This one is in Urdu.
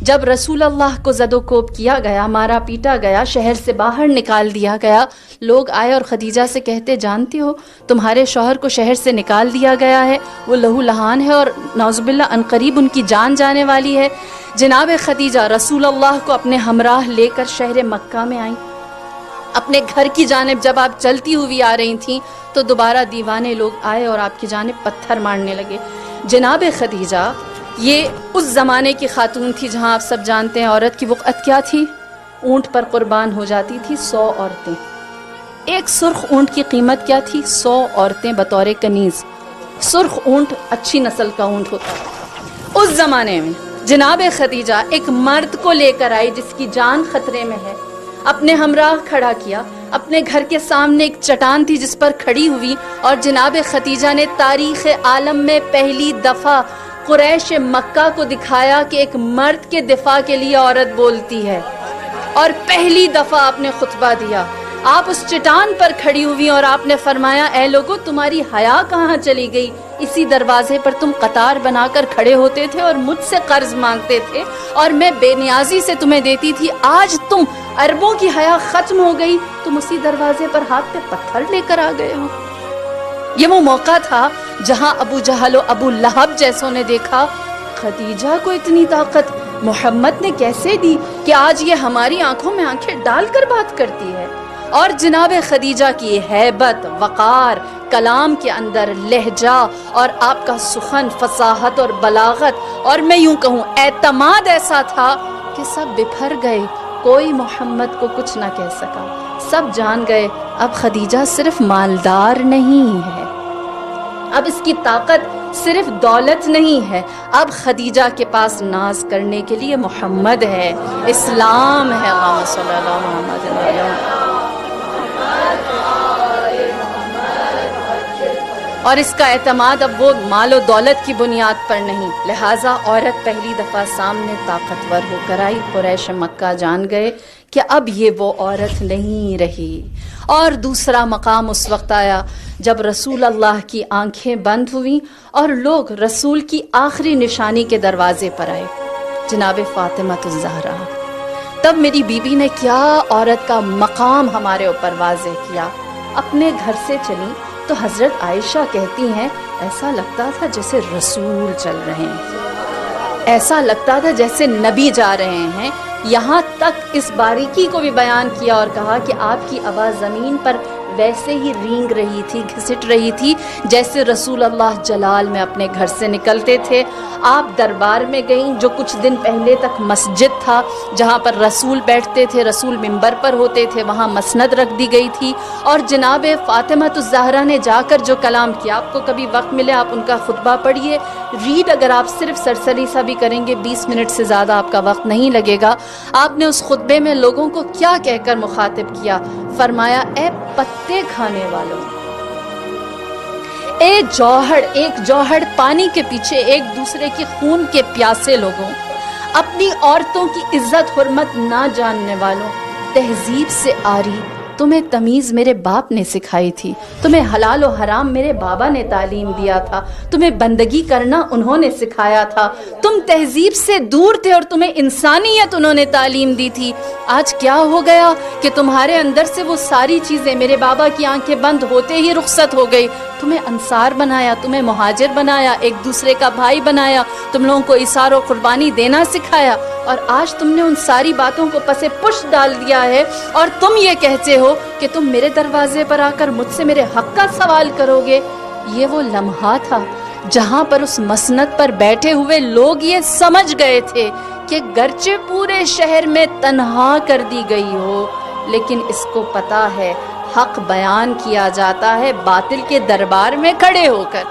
جب رسول اللہ کو زد و کوب کیا گیا، مارا پیٹا گیا، شہر سے باہر نکال دیا گیا، لوگ آئے اور خدیجہ سے کہتے جانتی ہو تمہارے شوہر کو شہر سے نکال دیا گیا ہے، وہ لہو لہان ہے اور نعوذ باللہ عنقریب ان کی جان جانے والی ہے۔ جناب خدیجہ رسول اللہ کو اپنے ہمراہ لے کر شہر مکہ میں آئیں۔ اپنے گھر کی جانب جب آپ چلتی ہوئی آ رہی تھیں تو دوبارہ دیوانے لوگ آئے اور آپ کی جانب پتھر مارنے لگے۔ جناب خدیجہ یہ اس زمانے کی خاتون تھی جہاں آپ سب جانتے ہیں عورت کی وقعت کیا تھی، اونٹ پر قربان ہو جاتی تھی 100 عورتیں۔ ایک سرخ اونٹ کی قیمت کیا تھی؟ 100 عورتیں بطور کنیز۔ سرخ اونٹ اچھی نسل کا اونٹ ہوتا ہے۔ اس زمانے میں جناب خدیجہ ایک مرد کو لے کر آئی جس کی جان خطرے میں ہے، اپنے ہمراہ کھڑا کیا، اپنے گھر کے سامنے ایک چٹان تھی جس پر کھڑی ہوئی، اور جناب خدیجہ نے تاریخ عالم میں پہلی دفعہ قریش مکہ کو دکھایا کہ ایک مرد کے دفاع کے لیے عورت بولتی ہے، اور پہلی دفعہ آپ نے خطبہ دیا۔ آپ اس چٹان پر کھڑی ہوئی اور آپ نے فرمایا اے لوگو تمہاری حیا کہاں چلی گئی؟ اسی دروازے پر تم قطار بنا کر کھڑے ہوتے تھے اور مجھ سے قرض مانگتے تھے اور میں بے نیازی سے تمہیں دیتی تھی، آج تم عربوں کی حیا ختم ہو گئی، تم اسی دروازے پر ہاتھ پہ پتھر لے کر آ گئے ہو۔ یہ وہ موقع تھا جہاں ابو جہل و ابو لہب جیسوں نے دیکھا خدیجہ کو اتنی طاقت محمد نے کیسے دی کہ آج یہ ہماری آنکھوں میں آنکھیں ڈال کر بات کرتی ہے۔ اور جناب خدیجہ کی ہیبت، وقار، کلام کے اندر لہجہ اور آپ کا سخن، فصاحت اور بلاغت اور میں یوں کہوں اعتماد ایسا تھا کہ سب بکھر گئے، کوئی محمد کو کچھ نہ کہہ سکا، سب جان گئے اب خدیجہ صرف مالدار نہیں ہے، اب اس کی طاقت صرف دولت نہیں ہے، اب خدیجہ کے پاس ناز کرنے کے لیے محمد ہے، اسلام ہے۔ اللہم صلی اللہ محمد علیہ۔ اور اس کا اعتماد اب وہ مال و دولت کی بنیاد پر نہیں، لہٰذا عورت پہلی دفعہ سامنے طاقتور ہو کر آئی، قریش مکہ جان گئے کہ اب یہ وہ عورت نہیں رہی۔ اور دوسرا مقام اس وقت آیا جب رسول اللہ کی آنکھیں بند ہوئیں اور لوگ رسول کی آخری نشانی کے دروازے پر آئے، جناب فاطمہ الزہرا۔ تب میری بیوی نے کیا عورت کا مقام ہمارے اوپر واضح کیا۔ اپنے گھر سے چلی تو حضرت عائشہ کہتی ہیں ایسا لگتا تھا جیسے رسول چل رہے ہیں، ایسا لگتا تھا جیسے نبی جا رہے ہیں۔ یہاں تک اس باریکی کو بھی بیان کیا اور کہا کہ آپ کی آواز زمین پر ویسے ہی رینگ رہی تھی، گھسٹ رہی تھی جیسے رسول اللہ جلال میں اپنے گھر سے نکلتے تھے۔ آپ دربار میں گئیں جو کچھ دن پہلے تک مسجد تھا جہاں پر رسول بیٹھتے تھے، رسول منبر پر ہوتے تھے، وہاں مسند رکھ دی گئی تھی، اور جناب فاطمہ الزہرا نے جا کر جو کلام کیا، آپ کو کبھی وقت ملے آپ ان کا خطبہ پڑھیے، ریڈ اگر آپ صرف سرسری سا بھی کریں گے 20 منٹ سے زیادہ آپ کا وقت نہیں لگے گا۔ آپ نے اس خطبے میں لوگوں کو کیا کہہ کر مخاطب کیا؟ فرمایا اے پتے کھانے والوں، اے جوہر، ایک جوہر پانی کے پیچھے ایک دوسرے کی خون کے پیاسے لوگوں، اپنی عورتوں کی عزت حرمت نہ جاننے والوں، تہذیب سے آری، تمہیں تمیز میرے باپ نے سکھائی تھی، تمہیں حلال و حرام میرے بابا نے تعلیم دیا تھا، تمہیں بندگی کرنا انہوں نے سکھایا تھا، تم تہذیب سے دور تھے اور تمہیں انسانیت انہوں نے تعلیم دی تھی۔ آج کیا ہو گیا کہ تمہارے اندر سے وہ ساری چیزیں میرے بابا کی آنکھیں بند ہوتے ہی رخصت ہو گئی، تمہیں انصار بنایا، تمہیں مہاجر بنایا، ایک دوسرے کا بھائی بنایا، تم لوگوں کو ایثار و قربانی دینا سکھایا، اور آج تم نے ان ساری باتوں کو پسے پشت ڈال دیا ہے اور تم یہ کہتے ہو کہ تم میرے دروازے پر آ کر مجھ سے میرے حق کا سوال کرو گے۔ یہ وہ لمحہ تھا جہاں پر اس مسند پر بیٹھے ہوئے لوگ یہ سمجھ گئے تھے کہ گرچہ پورے شہر میں تنہا کر دی گئی ہو لیکن اس کو پتا ہے حق بیان کیا جاتا ہے باطل کے دربار میں کھڑے ہو کر۔